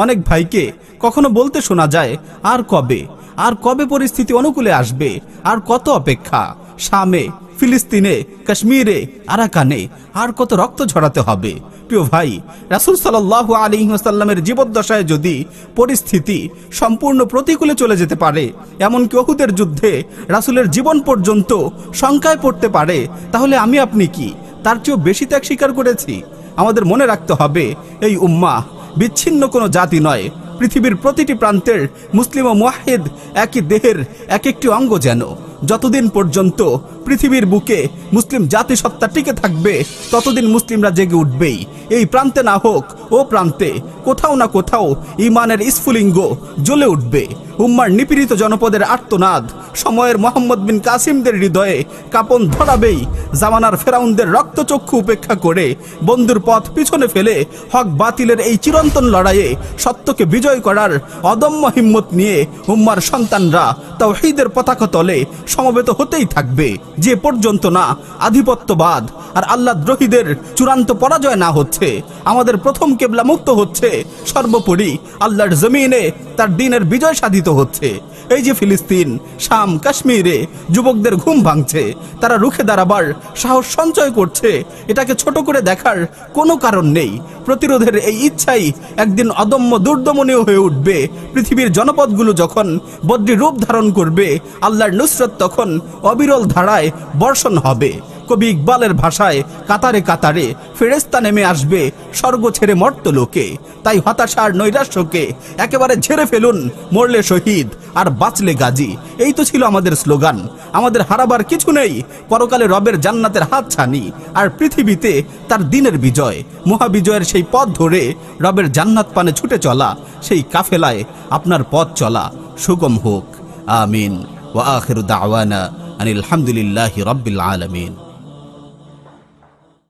অনেক ভাইকে কখনো বলতে শোনা যায়, আর কবে পরিস্থিতি অনুকূলে আসবে, আর কত অপেক্ষা, শামে, ফিলিস্তিনে, কাশ্মীরে, আরাকানে আর কত রক্ত ঝরাতে হবে। প্রিয় ভাই, রাসূল সাল্লাল্লাহু আলাইহি ওয়াসাল্লামের জীবদ্দশায় যদি পরিস্থিতি সম্পূর্ণ প্রতিকূলে চলে যেতে পারে, এমনকি উহুদের যুদ্ধে রাসূলের জীবন পর্যন্ত শঙ্কায় পড়তে পারে, তাহলে আমি আপনি কি তার চেয়েও বেশি ত্যাগ স্বীকার করেছি? আমাদের মনে রাখতে হবে, এই উম্মাহ বিচ্ছিন্ন কোনো জাতি নয়। পৃথিবীর প্রতিটি প্রান্তের মুসলিম ও মুওয়াহহিদ একই দেহের এক একটি অঙ্গ। যেন যতদিন পর্যন্ত পৃথিবীর বুকে মুসলিম জাতিসত্তা টিকে থাকবে, ততদিন মুসলিমরা জেগে উঠবেই। এই প্রান্তে না হোক ও প্রান্তে কোথাও না কোথাও ঈমানের স্ফুলিঙ্গ জ্বলে উঠবে। উম্মার নিপীড়িত জনপদের আর্তনাদ সময়ের মোহাম্মদ বিন কাসিমদের হৃদয়ে কাঁপন ধরাবেই। জামানার ফেরাউনদের রক্তচক্ষু উপেক্ষা করে বন্ধুর পথ পিছনে ফেলে হক বাতিলের এই চিরন্তন লড়াইয়ে সত্যকে বিজয় করার অদম্য হিম্মত নিয়ে উম্মার সন্তানরা তাওহীদের পতাকা তলে সমবেত হতেই থাকবে, যে পর্যন্ত না আধিপত্যবাদ আর আল্লাহ দ্রোহীদের চূড়ান্ত পরাজয় না হচ্ছে, আমাদের প্রথম কেবলা মুক্ত হচ্ছে, সর্বোপরি আল্লাহর জমিনে তার দ্বীনের বিজয় সাধিত হচ্ছে। এই যে ফিলিস্তিন, শাম, কাশ্মীরে যুবকদের ঘুম ভাঙছে, তারা রুখে দাঁড়াবার সাহস সঞ্চয় করছে, এটাকে ছোট করে দেখার কোনো কারণ নেই। প্রতিরোধের এই ইচ্ছাই একদিন অদম্য দুর্দমনীয় হয়ে উঠবে। পৃথিবীর জনপদগুলো যখন বদ্রী রূপ ধারণ করবে, আল্লাহর নুসরত তখন অবিরল ধারায় বর্ষণ হবে। কবি ইকবালের ভাষায়, কাতারে কাতারে ফেরেশতা নেমে আসবে স্বর্গ ছেড়ে মর্তলোকে। তাই হতাশার নৈরাশ্যকে একেবারে ঝেড়ে ফেলুন, মরলে শহীদ আর বাঁচলে গাজী। এই তো ছিল আমাদের স্লোগান। আমাদের হারাবার কিছু নেই, পরকালে রবের জান্নাতের হাত ছানি, আর পৃথিবীতে তার দিনের বিজয়। মহাবিজয়ের সেই পথ ধরে রবের জান্নাত পানে ছুটে চলা, সেই কাফেলায় আপনার পথ চলা সুগম হোক। আমিন। ওয়া আখিরু দাওয়ানা আনিল হামদুলিল্লাহি রাব্বিল আলামিন।